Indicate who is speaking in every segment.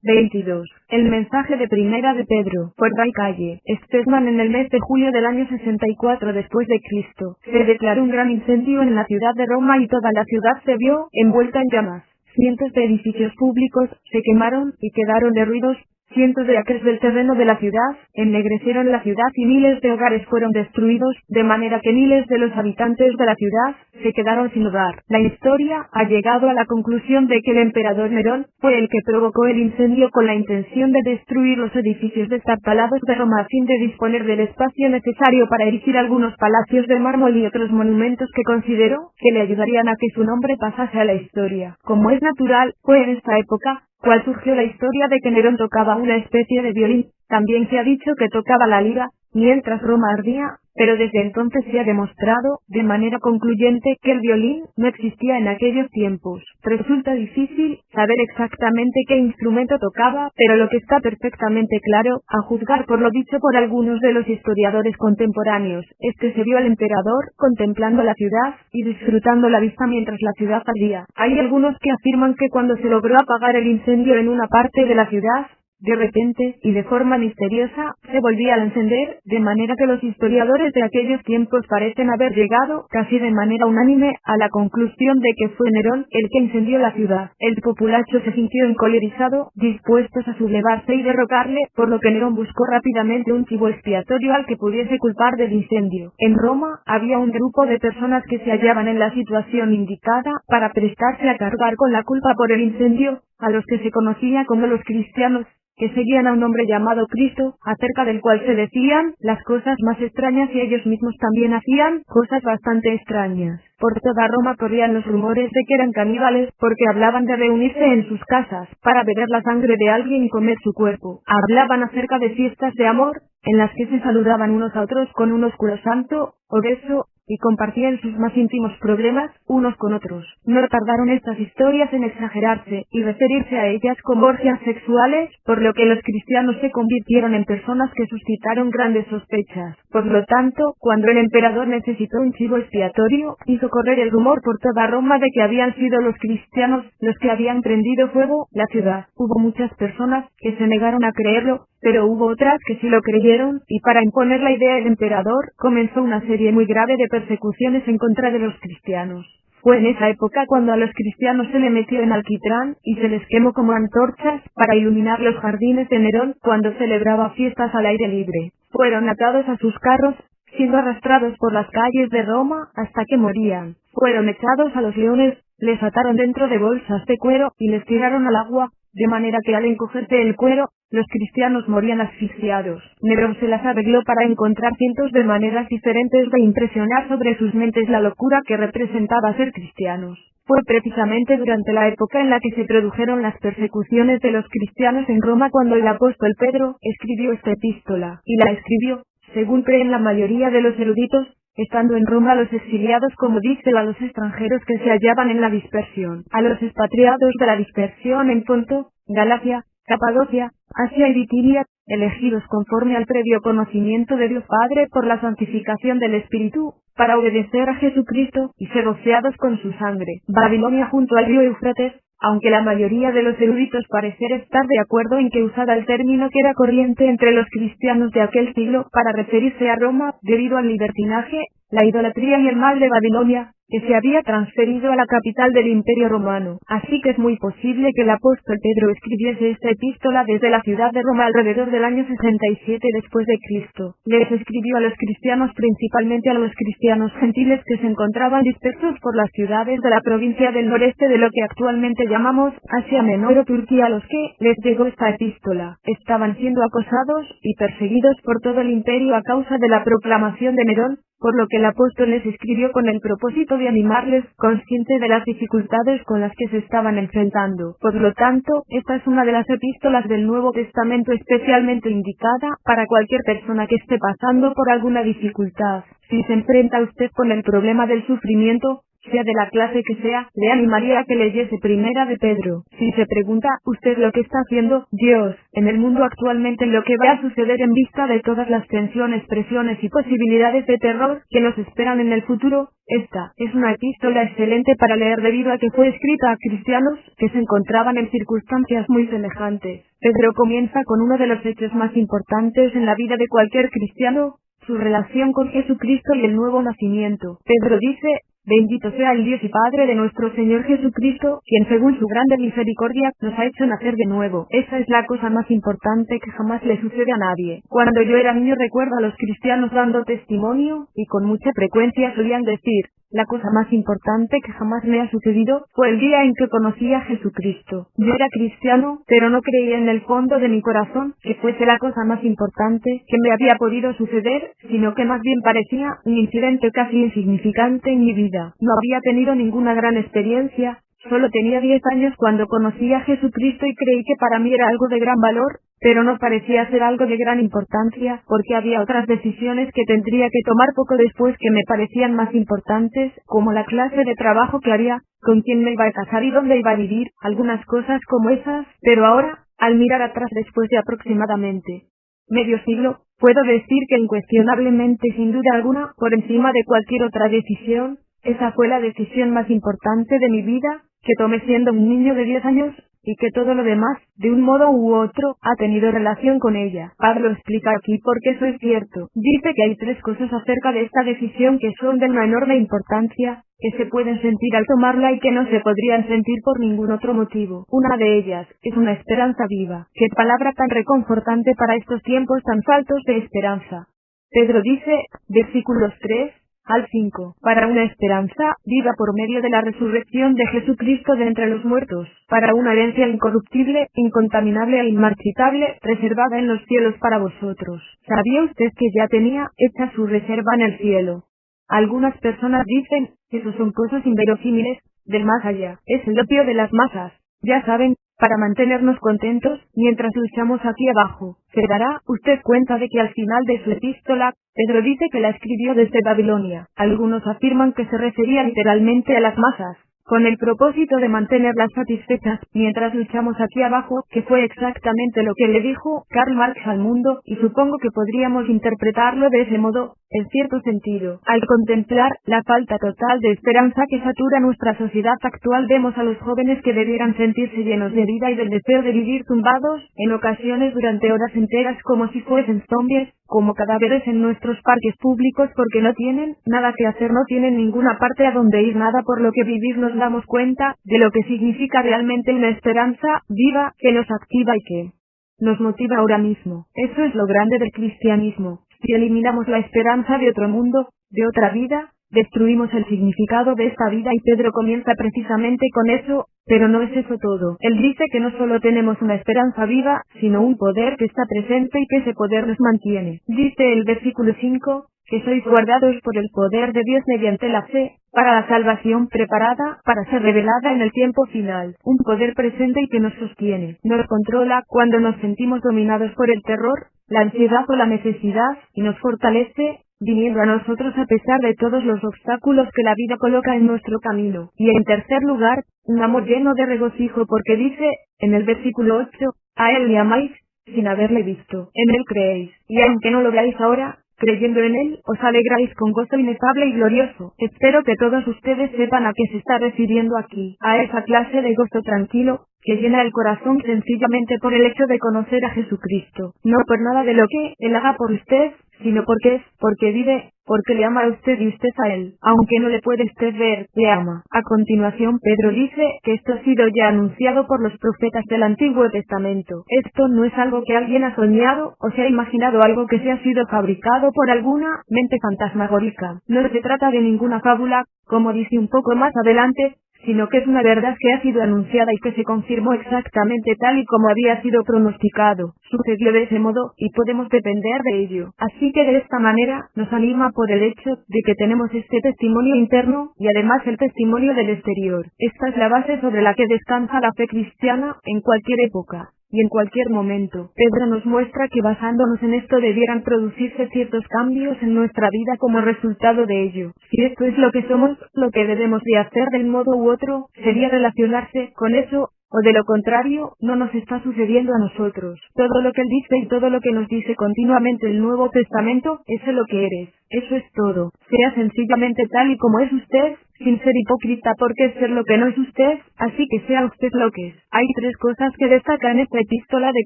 Speaker 1: 22. El mensaje de primera de Pedro, por Ray Calle, Stedman. En el mes de julio del año 64 después de Cristo, se declaró un gran incendio en la ciudad de Roma y toda la ciudad se vio envuelta en llamas. Cientos de edificios públicos se quemaron y quedaron derruidos. Cientos de acres del terreno de la ciudad ennegrecieron la ciudad y miles de hogares fueron destruidos, de manera que miles de los habitantes de la ciudad se quedaron sin hogar. La historia ha llegado a la conclusión de que el emperador Nerón fue el que provocó el incendio con la intención de destruir los edificios destartalados de Roma a fin de disponer del espacio necesario para erigir algunos palacios de mármol y otros monumentos que consideró que le ayudarían a que su nombre pasase a la historia. Como es natural, fue en esta época cual surgió la historia de que Nerón tocaba una especie de violín. También se ha dicho que tocaba la lira, mientras Roma ardía, pero desde entonces se ha demostrado, de manera concluyente, que el violín no existía en aquellos tiempos. Resulta difícil saber exactamente qué instrumento tocaba, pero lo que está perfectamente claro, a juzgar por lo dicho por algunos de los historiadores contemporáneos, es que se vio al emperador contemplando la ciudad y disfrutando la vista mientras la ciudad ardía. Hay algunos que afirman que cuando se logró apagar el incendio en una parte de la ciudad, de repente, y de forma misteriosa, se volvía a encender, de manera que los historiadores de aquellos tiempos parecen haber llegado, casi de manera unánime, a la conclusión de que fue Nerón el que incendió la ciudad. El populacho se sintió encolerizado, dispuestos a sublevarse y derrocarle, por lo que Nerón buscó rápidamente un chivo expiatorio al que pudiese culpar del incendio. En Roma, había un grupo de personas que se hallaban en la situación indicada para prestarse a cargar con la culpa por el incendio, a los que se conocía como los cristianos, que seguían a un hombre llamado Cristo, acerca del cual se decían las cosas más extrañas y ellos mismos también hacían cosas bastante extrañas. Por toda Roma corrían los rumores de que eran caníbales, porque hablaban de reunirse en sus casas, para beber la sangre de alguien y comer su cuerpo. Hablaban acerca de fiestas de amor, en las que se saludaban unos a otros con un oscuro santo, o beso, y compartían sus más íntimos problemas, unos con otros. No tardaron estas historias en exagerarse, y referirse a ellas como orgías sexuales, por lo que los cristianos se convirtieron en personas que suscitaron grandes sospechas. Por lo tanto, cuando el emperador necesitó un chivo expiatorio, hizo correr el rumor por toda Roma de que habían sido los cristianos los que habían prendido fuego la ciudad. Hubo muchas personas que se negaron a creerlo, pero hubo otras que sí lo creyeron, y para imponer la idea el emperador comenzó una serie muy grave de persecuciones en contra de los cristianos. Fue en esa época cuando a los cristianos se les metió en alquitrán y se les quemó como antorchas para iluminar los jardines de Nerón cuando celebraba fiestas al aire libre. Fueron atados a sus carros, siendo arrastrados por las calles de Roma hasta que morían. Fueron echados a los leones, les ataron dentro de bolsas de cuero y les tiraron al agua, de manera que al encogerse el cuero, los cristianos morían asfixiados. Nerón se las arregló para encontrar cientos de maneras diferentes de impresionar sobre sus mentes la locura que representaba ser cristianos. Fue precisamente durante la época en la que se produjeron las persecuciones de los cristianos en Roma cuando el apóstol Pedro escribió esta epístola, y la escribió, según creen la mayoría de los eruditos, estando en Roma los exiliados, como dice, a los extranjeros que se hallaban en la dispersión, a los expatriados de la dispersión en Ponto, Galacia, Capadocia, Asia y Bitinia, elegidos conforme al previo conocimiento de Dios Padre por la santificación del Espíritu, para obedecer a Jesucristo y ser rociados con su sangre. Babilonia junto al río Éufrates. Aunque la mayoría de los eruditos parecer estar de acuerdo en que usara el término que era corriente entre los cristianos de aquel siglo para referirse a Roma, debido al libertinaje, la idolatría y el mal de Babilonia, que se había transferido a la capital del Imperio Romano. Así que es muy posible que el apóstol Pedro escribiese esta epístola desde la ciudad de Roma alrededor del año 67 después de Cristo. Les escribió a los cristianos, principalmente a los cristianos gentiles que se encontraban dispersos por las ciudades de la provincia del noreste de lo que actualmente llamamos Asia Menor o Turquía, a los que les llegó esta epístola. Estaban siendo acosados y perseguidos por todo el imperio a causa de la proclamación de Nerón, por lo que el apóstol les escribió con el propósito de animarles, consciente de las dificultades con las que se estaban enfrentando. Por lo tanto, esta es una de las epístolas del Nuevo Testamento especialmente indicada para cualquier persona que esté pasando por alguna dificultad. Si se enfrenta usted con el problema del sufrimiento, sea de la clase que sea, le animaría a que leyese Primera de Pedro. Si se pregunta usted lo que está haciendo Dios en el mundo actualmente, lo que va a suceder en vista de todas las tensiones, presiones y posibilidades de terror que nos esperan en el futuro, esta es una epístola excelente para leer debido a que fue escrita a cristianos que se encontraban en circunstancias muy semejantes. Pedro comienza con uno de los hechos más importantes en la vida de cualquier cristiano, su relación con Jesucristo y el nuevo nacimiento. Pedro dice: bendito sea el Dios y Padre de nuestro Señor Jesucristo, quien según su grande misericordia, nos ha hecho nacer de nuevo. Esa es la cosa más importante que jamás le sucede a nadie. Cuando yo era niño recuerdo a los cristianos dando testimonio, y con mucha frecuencia solían decir: la cosa más importante que jamás me ha sucedido fue el día en que conocí a Jesucristo. Yo era cristiano, pero no creía en el fondo de mi corazón que fuese la cosa más importante que me había podido suceder, sino que más bien parecía un incidente casi insignificante en mi vida. No había tenido ninguna gran experiencia, solo tenía 10 años cuando conocí a Jesucristo y creí que para mí era algo de gran valor, pero no parecía ser algo de gran importancia, porque había otras decisiones que tendría que tomar poco después que me parecían más importantes, como la clase de trabajo que haría, con quién me iba a casar y dónde iba a vivir, algunas cosas como esas, pero ahora, al mirar atrás después de aproximadamente medio siglo, puedo decir que incuestionablemente, sin duda alguna, por encima de cualquier otra decisión, esa fue la decisión más importante de mi vida, que tomé siendo un niño de 10 años, y que todo lo demás, de un modo u otro, ha tenido relación con ella. Pablo explica aquí por qué eso es cierto. Dice que hay 3 cosas acerca de esta decisión que son de una enorme importancia, que se pueden sentir al tomarla y que no se podrían sentir por ningún otro motivo. Una de ellas es una esperanza viva. Qué palabra tan reconfortante para estos tiempos tan faltos de esperanza. Pedro dice, versículos 3 al 5, para una esperanza viva por medio de la resurrección de Jesucristo de entre los muertos, para una herencia incorruptible, incontaminable e inmarchitable, reservada en los cielos para vosotros. ¿Sabía usted que ya tenía hecha su reserva en el cielo? Algunas personas dicen que eso son cosas inverosímiles, del más allá. Es el opio de las masas, ya saben, para mantenernos contentos mientras luchamos aquí abajo. Se dará usted cuenta de que al final de su epístola, Pedro dice que la escribió desde Babilonia. Algunos afirman que se refería literalmente a las masas, con el propósito de mantenerlas satisfechas mientras luchamos aquí abajo, que fue exactamente lo que le dijo Karl Marx al mundo, y supongo que podríamos interpretarlo de ese modo, en cierto sentido. Al contemplar la falta total de esperanza que satura nuestra sociedad actual, vemos a los jóvenes que debieran sentirse llenos de vida y del deseo de vivir tumbados, en ocasiones durante horas enteras como si fuesen zombies, como cadáveres en nuestros parques públicos porque no tienen nada que hacer, no tienen ninguna parte a donde ir, nada por lo que vivir. Nos damos cuenta de lo que significa realmente una esperanza viva que nos activa y que nos motiva ahora mismo. Eso es lo grande del cristianismo. Si eliminamos la esperanza de otro mundo, de otra vida, destruimos el significado de esta vida, y Pedro comienza precisamente con eso, pero no es eso todo. Él dice que no solo tenemos una esperanza viva, sino un poder que está presente y que ese poder nos mantiene. Dice el versículo 5, que sois guardados por el poder de Dios mediante la fe, para la salvación preparada, para ser revelada en el tiempo final. Un poder presente y que nos sostiene, nos controla cuando nos sentimos dominados por el terror, la ansiedad o la necesidad, y nos fortalece, viniendo a nosotros a pesar de todos los obstáculos que la vida coloca en nuestro camino. Y en tercer lugar, un amor lleno de regocijo, porque dice, en el versículo 8, a Él le amáis, sin haberle visto, en Él creéis, y aunque no lo veáis ahora, creyendo en Él, os alegráis con gozo inefable y glorioso. Espero que todos ustedes sepan a qué se está refiriendo aquí, a esa clase de gozo tranquilo, que llena el corazón sencillamente por el hecho de conocer a Jesucristo, no por nada de lo que Él haga por usted, sino porque vive, porque le ama a usted y usted a Él, aunque no le puede usted ver, le ama. A continuación Pedro dice que esto ha sido ya anunciado por los profetas del Antiguo Testamento. Esto no es algo que alguien ha soñado, o se ha imaginado, algo que se ha sido fabricado por alguna mente fantasmagórica. No se trata de ninguna fábula, como dice un poco más adelante, sino que es una verdad que ha sido anunciada y que se confirmó exactamente tal y como había sido pronosticado. Sucedió de ese modo, y podemos depender de ello. Así que de esta manera, nos anima por el hecho de que tenemos este testimonio interno, y además el testimonio del exterior. Esta es la base sobre la que descansa la fe cristiana, en cualquier época. y en cualquier momento. Pedro nos muestra que basándonos en esto debieran producirse ciertos cambios en nuestra vida como resultado de ello. Si esto es lo que somos, lo que debemos de hacer del modo u otro, sería relacionarse con eso, o de lo contrario, no nos está sucediendo a nosotros. Todo lo que Él dice y todo lo que nos dice continuamente el Nuevo Testamento, es lo que eres. Eso es todo. Sea sencillamente tal y como es usted, sin ser hipócrita porque es ser lo que no es usted, así que sea usted lo que es. Hay tres cosas que destacan esta epístola de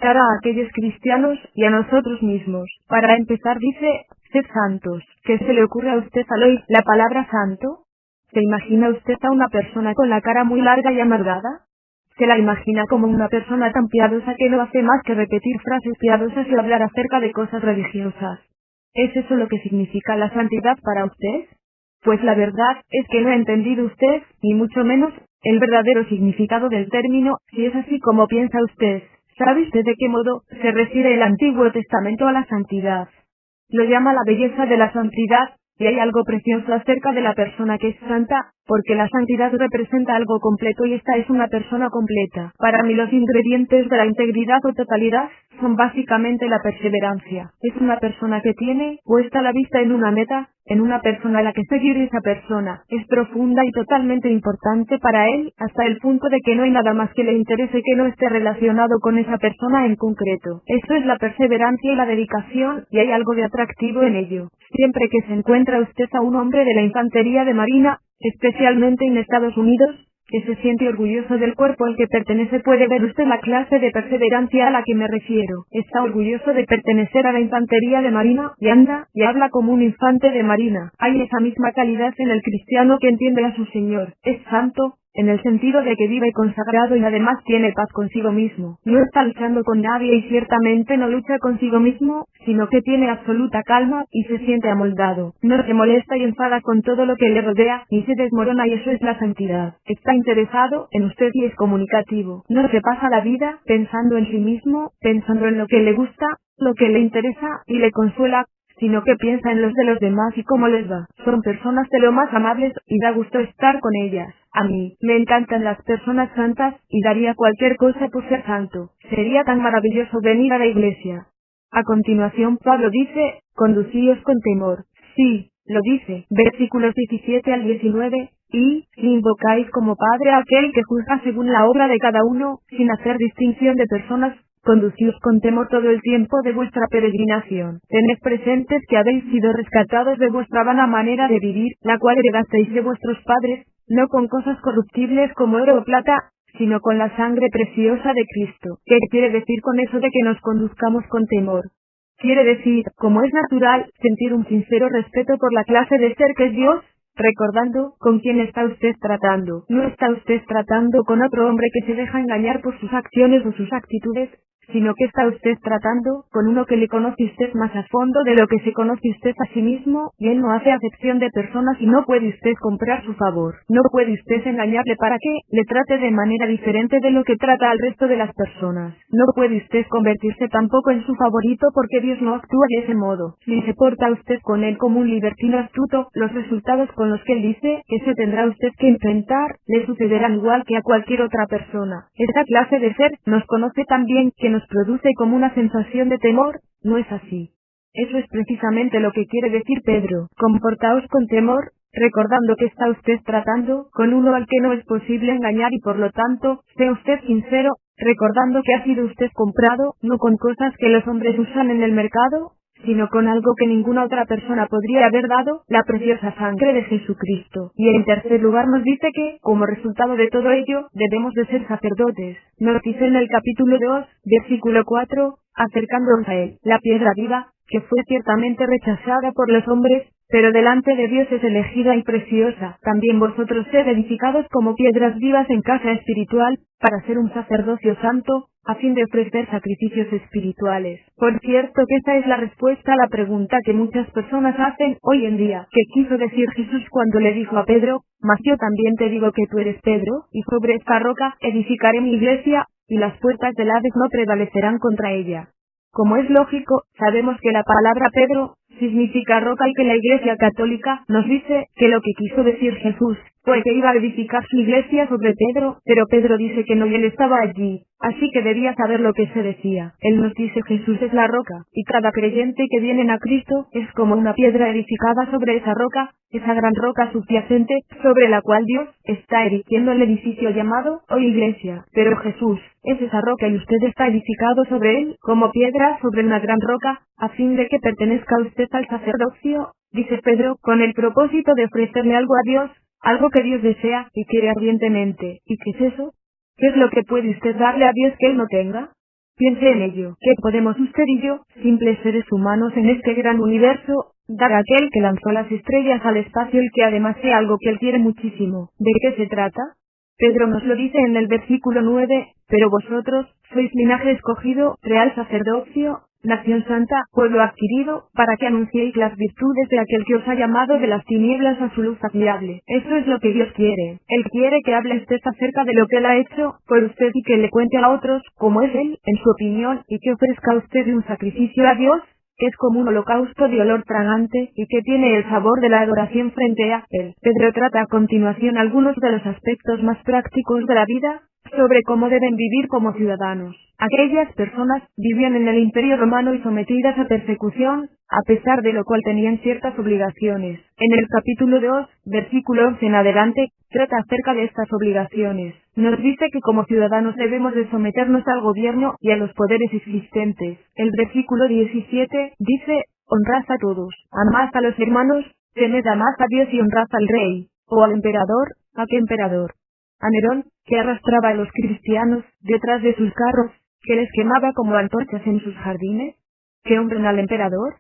Speaker 1: cara a aquellos cristianos y a nosotros mismos. Para empezar dice, sed santos. ¿Qué se le ocurre a usted al oír la palabra santo? ¿Se imagina usted a una persona con la cara muy larga y amargada? ¿Se la imagina como una persona tan piadosa que no hace más que repetir frases piadosas y hablar acerca de cosas religiosas? ¿Es eso lo que significa la santidad para usted? Pues la verdad es que no ha entendido usted, ni mucho menos, el verdadero significado del término, si es así como piensa usted. ¿Sabe usted de qué modo se refiere el Antiguo Testamento a la santidad? Lo llama la belleza de la santidad, y hay algo precioso acerca de la persona que es santa, porque la santidad representa algo completo y esta es una persona completa. Para mí los ingredientes de la integridad o totalidad son básicamente la perseverancia. Es una persona que tiene puesta la vista en una meta, en una persona a la que seguir. Esa persona es profunda y totalmente importante para él, hasta el punto de que no hay nada más que le interese que no esté relacionado con esa persona en concreto. Eso es la perseverancia y la dedicación, y hay algo de atractivo en ello. Siempre que se encuentra usted a un hombre de la infantería de marina, especialmente en Estados Unidos, que se siente orgulloso del cuerpo al que pertenece, puede ver usted la clase de perseverancia a la que me refiero. Está orgulloso de pertenecer a la infantería de marina, y anda, y habla como un infante de marina. Hay esa misma calidad en el cristiano que entiende a su Señor. Es santo, en el sentido de que vive consagrado y además tiene paz consigo mismo. No está luchando con nadie y ciertamente no lucha consigo mismo, sino que tiene absoluta calma y se siente amoldado. No se molesta y enfada con todo lo que le rodea, ni se desmorona, y eso es la santidad. Está interesado en usted y es comunicativo. No se pasa la vida pensando en sí mismo, pensando en lo que le gusta, lo que le interesa y le consuela, sino que piensa en los de los demás y cómo les va. Son personas de lo más amables y da gusto estar con ellas. A mí me encantan las personas santas y daría cualquier cosa por ser santo. Sería tan maravilloso venir a la iglesia. A continuación Pablo dice, conducíos con temor. Sí, lo dice, versículos 17 al 19, y, si invocáis como Padre a aquel que juzga según la obra de cada uno, sin hacer distinción de personas, conducíos con temor todo el tiempo de vuestra peregrinación. Tened presentes que habéis sido rescatados de vuestra vana manera de vivir, la cual heredasteis de vuestros padres, no con cosas corruptibles como oro o plata, sino con la sangre preciosa de Cristo. ¿Qué quiere decir con eso de que nos conduzcamos con temor? Quiere decir, como es natural, sentir un sincero respeto por la clase de ser que es Dios, recordando con quién está usted tratando. No está usted tratando con otro hombre que se deja engañar por sus acciones o sus actitudes, sino que está usted tratando con uno que le conoce usted más a fondo de lo que se conoce usted a sí mismo, y él no hace acepción de personas y no puede usted comprar su favor. No puede usted engañarle para que le trate de manera diferente de lo que trata al resto de las personas. No puede usted convertirse tampoco en su favorito porque Dios no actúa de ese modo. Si se porta usted con él como un libertino astuto, los resultados con los que él dice que se tendrá usted que enfrentar, le sucederán igual que a cualquier otra persona. Esta clase de ser nos conoce tan bien que nos produce como una sensación de temor, ¿no es así? Eso es precisamente lo que quiere decir Pedro. Comportaos con temor, recordando que está usted tratando con uno al que no es posible engañar y por lo tanto, sea usted sincero, recordando que ha sido usted comprado, no con cosas que los hombres usan en el mercado, sino con algo que ninguna otra persona podría haber dado, la preciosa sangre de Jesucristo. Y en tercer lugar nos dice que, como resultado de todo ello, debemos de ser sacerdotes. Nos dice en el capítulo 2, versículo 4, acercándonos a él, la piedra viva, que fue ciertamente rechazada por los hombres, pero delante de Dios es elegida y preciosa. También vosotros sed edificados como piedras vivas en casa espiritual, para ser un sacerdocio santo, a fin de ofrecer sacrificios espirituales. Por cierto que esta es la respuesta a la pregunta que muchas personas hacen hoy en día. ¿Qué quiso decir Jesús cuando le dijo a Pedro, mas yo también te digo que tú eres Pedro, y sobre esta roca edificaré mi iglesia, y las puertas del Hades no prevalecerán contra ella? Como es lógico, sabemos que la palabra Pedro significa roca y que la Iglesia Católica nos dice que lo que quiso decir Jesús fue que iba a edificar su iglesia sobre Pedro, pero Pedro dice que no y él estaba allí. Así que debía saber lo que se decía. Él nos dice Jesús es la roca, y cada creyente que viene a Cristo es como una piedra edificada sobre esa roca, esa gran roca subyacente, sobre la cual Dios está erigiendo el edificio llamado hoy iglesia. Pero Jesús es esa roca y usted está edificado sobre él, como piedra sobre una gran roca, a fin de que pertenezca usted al sacerdocio, dice Pedro, con el propósito de ofrecerle algo a Dios, algo que Dios desea y quiere ardientemente. ¿Y qué es eso? ¿Qué es lo que puede usted darle a Dios que Él no tenga? Piense en ello. ¿Qué podemos usted y yo, simples seres humanos en este gran universo, dar a aquel que lanzó las estrellas al espacio y que además sea algo que Él quiere muchísimo? ¿De qué se trata? Pedro nos lo dice en el versículo 9, pero vosotros sois linaje escogido, real sacerdocio, nación santa, pueblo adquirido, para que anunciéis las virtudes de aquel que os ha llamado de las tinieblas a su luz admirable. Eso es lo que Dios quiere. Él quiere que hable usted acerca de lo que Él ha hecho por usted y que le cuente a otros cómo es Él, en su opinión, y que ofrezca a usted un sacrificio a Dios, que es como un holocausto de olor fragante, y que tiene el sabor de la adoración frente a Él. Pedro trata a continuación algunos de los aspectos más prácticos de la vida, sobre cómo deben vivir como ciudadanos. Aquellas personas vivían en el Imperio Romano y sometidas a persecución, a pesar de lo cual tenían ciertas obligaciones. En el capítulo 2, versículo 11 en adelante, trata acerca de estas obligaciones. Nos dice que como ciudadanos debemos de someternos al gobierno y a los poderes existentes. El versículo 17 dice, honrad a todos, amad a los hermanos, temed a más a Dios y honrad al rey, o al emperador. ¿A qué emperador? A Nerón, que arrastraba a los cristianos detrás de sus carros, que les quemaba como antorchas en sus jardines. ¿Que honren al emperador?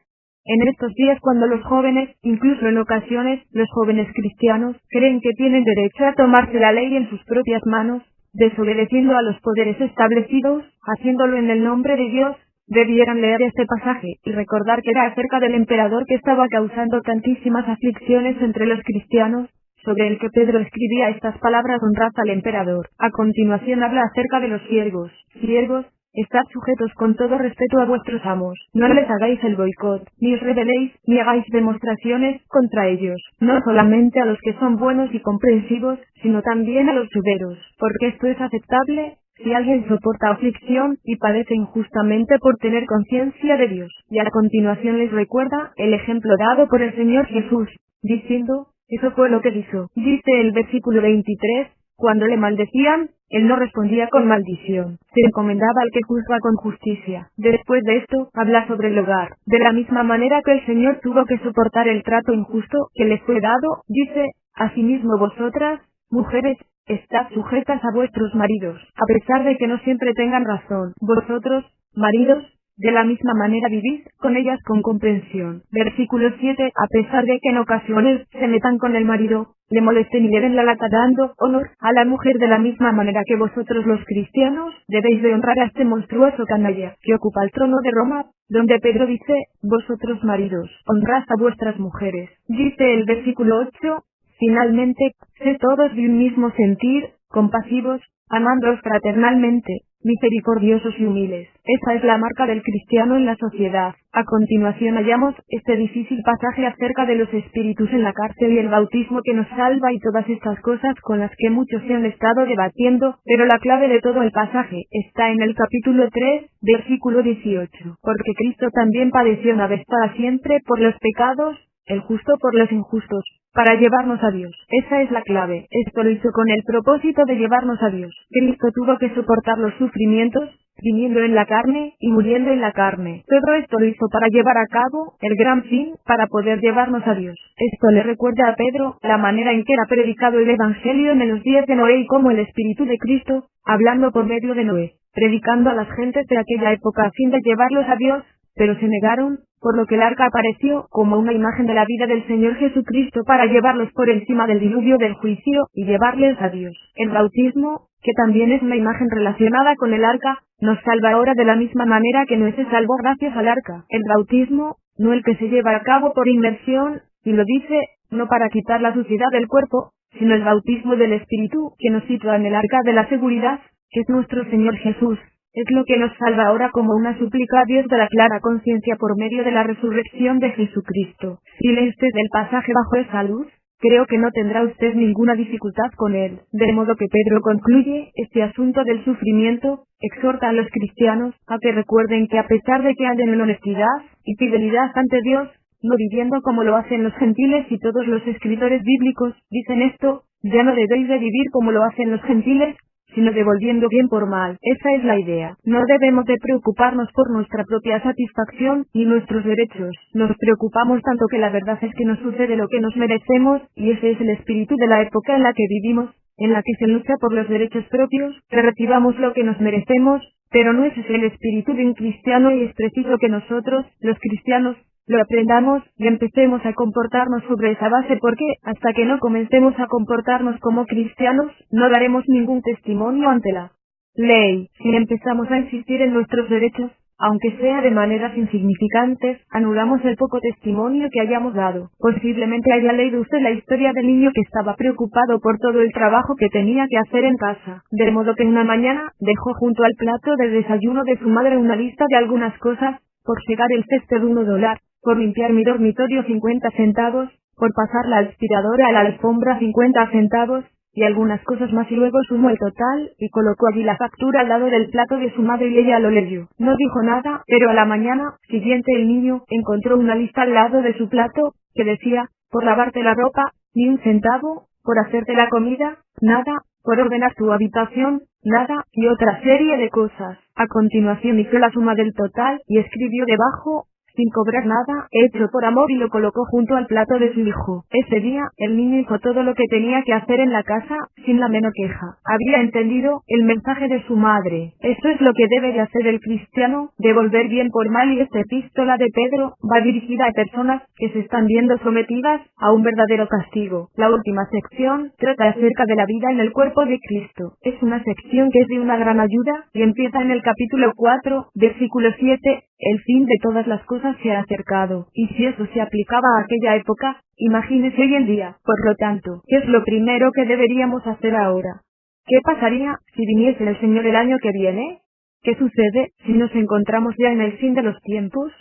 Speaker 1: En estos días cuando los jóvenes, incluso en ocasiones, los jóvenes cristianos, creen que tienen derecho a tomarse la ley en sus propias manos, desobedeciendo a los poderes establecidos, haciéndolo en el nombre de Dios, debieran leer este pasaje y recordar que era acerca del emperador que estaba causando tantísimas aflicciones entre los cristianos, sobre el que Pedro escribía estas palabras: honrad al emperador. A continuación habla acerca de los siervos. Siervos, estad sujetos con todo respeto a vuestros amos. No les hagáis el boicot, ni os rebeléis, ni hagáis demostraciones contra ellos. No solamente a los que son buenos y comprensivos, sino también a los severos, porque esto es aceptable si alguien soporta aflicción y padece injustamente por tener conciencia de Dios. Y a continuación les recuerda el ejemplo dado por el Señor Jesús, diciendo, eso fue lo que hizo. Dice el versículo 23, cuando le maldecían, él no respondía con maldición, se encomendaba al que juzga con justicia. Después de esto, habla sobre el hogar. De la misma manera que el Señor tuvo que soportar el trato injusto que le fue dado, dice, asimismo vosotras, mujeres, estad sujetas a vuestros maridos, a pesar de que no siempre tengan razón. Vosotros, maridos, de la misma manera vivís con ellas con comprensión. Versículo 7, a pesar de que en ocasiones se metan con el marido, le molesten y le den la lata dando honor a la mujer de la misma manera que vosotros los cristianos, debéis de honrar a este monstruoso canalla, que ocupa el trono de Roma, donde Pedro dice, vosotros maridos, honrad a vuestras mujeres. Dice el versículo 8, finalmente, sed todos de un mismo sentir, compasivos, amándoos fraternalmente, misericordiosos y humildes. Esa es la marca del cristiano en la sociedad. A continuación hallamos este difícil pasaje acerca de los espíritus en la cárcel y el bautismo que nos salva y todas estas cosas con las que muchos se han estado debatiendo, pero la clave de todo el pasaje está en el capítulo 3, versículo 18. Porque Cristo también padeció una vez para siempre por los pecados, el justo por los injustos, para llevarnos a Dios. Esa es la clave. Esto lo hizo con el propósito de llevarnos a Dios. Cristo tuvo que soportar los sufrimientos, viniendo en la carne y muriendo en la carne. Todo esto lo hizo para llevar a cabo el gran fin, para poder llevarnos a Dios. Esto le recuerda a Pedro la manera en que era predicado el Evangelio en los días de Noé y cómo el Espíritu de Cristo, hablando por medio de Noé, predicando a las gentes de aquella época a fin de llevarlos a Dios, pero se negaron, por lo que el arca apareció como una imagen de la vida del Señor Jesucristo para llevarlos por encima del diluvio del juicio y llevarles a Dios. El bautismo, que también es una imagen relacionada con el arca, nos salva ahora de la misma manera que Noé se salvó gracias al arca. El bautismo, no el que se lleva a cabo por inmersión, y lo dice, no para quitar la suciedad del cuerpo, sino el bautismo del Espíritu, que nos sitúa en el arca de la seguridad, que es nuestro Señor Jesús. Es lo que nos salva ahora como una súplica a Dios de la clara conciencia por medio de la resurrección de Jesucristo. Si lee usted el pasaje bajo esa luz, creo que no tendrá usted ninguna dificultad con él. De modo que Pedro concluye este asunto del sufrimiento, exhorta a los cristianos a que recuerden que a pesar de que anden en honestidad y fidelidad ante Dios, no viviendo como lo hacen los gentiles, y todos los escritores bíblicos dicen esto, ya no debéis de vivir como lo hacen los gentiles, sino devolviendo bien por mal. Esa es la idea. No debemos de preocuparnos por nuestra propia satisfacción y nuestros derechos. Nos preocupamos tanto que la verdad es que nos sucede lo que nos merecemos, y ese es el espíritu de la época en la que vivimos, en la que se lucha por los derechos propios, que recibamos lo que nos merecemos, pero no ese es el espíritu de un cristiano, y es preciso que nosotros, los cristianos, lo aprendamos y empecemos a comportarnos sobre esa base, porque hasta que no comencemos a comportarnos como cristianos, no daremos ningún testimonio ante la ley. Si empezamos a insistir en nuestros derechos, aunque sea de maneras insignificantes, anulamos el poco testimonio que hayamos dado. Posiblemente haya leído usted la historia del niño que estaba preocupado por todo el trabajo que tenía que hacer en casa, de modo que una mañana dejó junto al plato de desayuno de su madre una lista de algunas cosas: por secar el cesto de $1, por limpiar mi dormitorio 50 centavos, por pasar la aspiradora a la alfombra 50 centavos, y algunas cosas más, y luego sumó el total, y colocó allí la factura al lado del plato de su madre, y ella lo leyó. No dijo nada, pero a la mañana siguiente el niño encontró una lista al lado de su plato, que decía: por lavarte la ropa, ni un centavo; por hacerte la comida, nada; por ordenar tu habitación, nada, y otra serie de cosas. A continuación hizo la suma del total, y escribió debajo: sin cobrar nada, hecho por amor, y lo colocó junto al plato de su hijo. Ese día, el niño hizo todo lo que tenía que hacer en la casa, sin la menor queja. Había entendido el mensaje de su madre. Esto es lo que debe de hacer el cristiano, devolver bien por mal, y esta epístola de Pedro va dirigida a personas que se están viendo sometidas a un verdadero castigo. La última sección trata acerca de la vida en el cuerpo de Cristo. Es una sección que es de una gran ayuda, y empieza en el capítulo 4, versículo 7, el fin de todas las cosas se ha acercado. Y si eso se aplicaba a aquella época, imagínese hoy en día. Por lo tanto, ¿qué es lo primero que deberíamos hacer ahora? ¿Qué pasaría si viniese el Señor el año que viene? ¿Qué sucede si nos encontramos ya en el fin de los tiempos?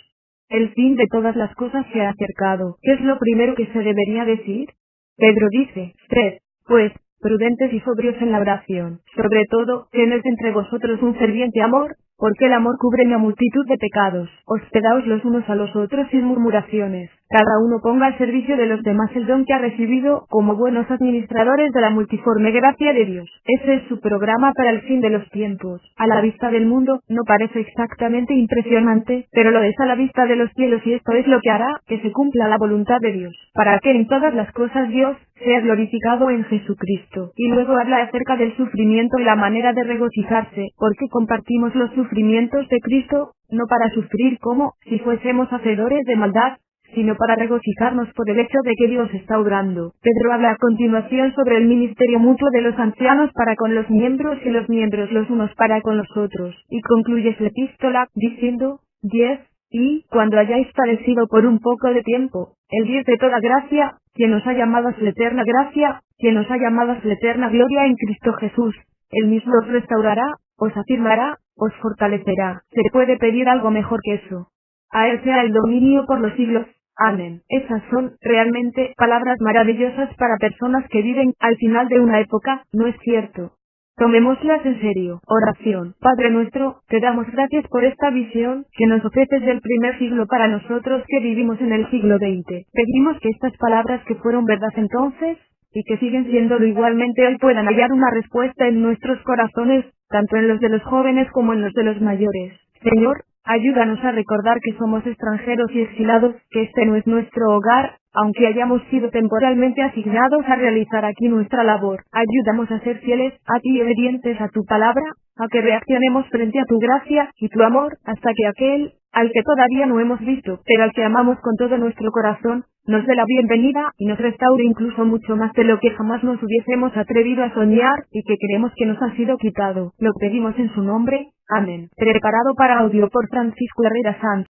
Speaker 1: El fin de todas las cosas se ha acercado. ¿Qué es lo primero que se debería decir? Pedro dice: sed, pues, prudentes y sobrios en la oración. Sobre todo, tened entre vosotros un ferviente amor, porque el amor cubre una multitud de pecados. Hospedaos los unos a los otros sin murmuraciones. Cada uno ponga al servicio de los demás el don que ha recibido, como buenos administradores de la multiforme gracia de Dios. Ese es su programa para el fin de los tiempos. A la vista del mundo, no parece exactamente impresionante, pero lo es a la vista de los cielos, y esto es lo que hará que se cumpla la voluntad de Dios, para que en todas las cosas Dios sea glorificado en Jesucristo. Y luego habla acerca del sufrimiento y la manera de regocijarse, porque compartimos los sufrimientos de Cristo, no para sufrir como si fuésemos hacedores de maldad, sino para regocijarnos por el hecho de que Dios está obrando. Pedro habla a continuación sobre el ministerio mutuo de los ancianos para con los miembros, y los miembros los unos para con los otros, y concluye su epístola diciendo: 10. Y, cuando hayáis padecido por un poco de tiempo, el Dios de toda gracia, quien os ha llamado a su eterna gracia, quien os ha llamado a su eterna gloria en Cristo Jesús, él mismo os restaurará, os afirmará, os fortalecerá. ¿Se puede pedir algo mejor que eso? A él sea el dominio por los siglos. Amén. Esas son, realmente, palabras maravillosas para personas que viven al final de una época, ¿no es cierto? Tomémoslas en serio. Oración. Padre nuestro, te damos gracias por esta visión que nos ofreces del primer siglo para nosotros que vivimos en el siglo XX. Pedimos que estas palabras que fueron verdad entonces, y que siguen siéndolo igualmente hoy, puedan hallar una respuesta en nuestros corazones, tanto en los de los jóvenes como en los de los mayores. Señor, ayúdanos a recordar que somos extranjeros y exilados, que este no es nuestro hogar, aunque hayamos sido temporalmente asignados a realizar aquí nuestra labor. Ayúdanos a ser fieles a ti y obedientes a tu palabra, a que reaccionemos frente a tu gracia y tu amor, hasta que aquel, al que todavía no hemos visto, pero al que amamos con todo nuestro corazón, nos dé la bienvenida y nos restaure incluso mucho más de lo que jamás nos hubiésemos atrevido a soñar, y que creemos que nos ha sido quitado. Lo pedimos en su nombre. Amén. Preparado para audio por Francisco Herrera Sanz.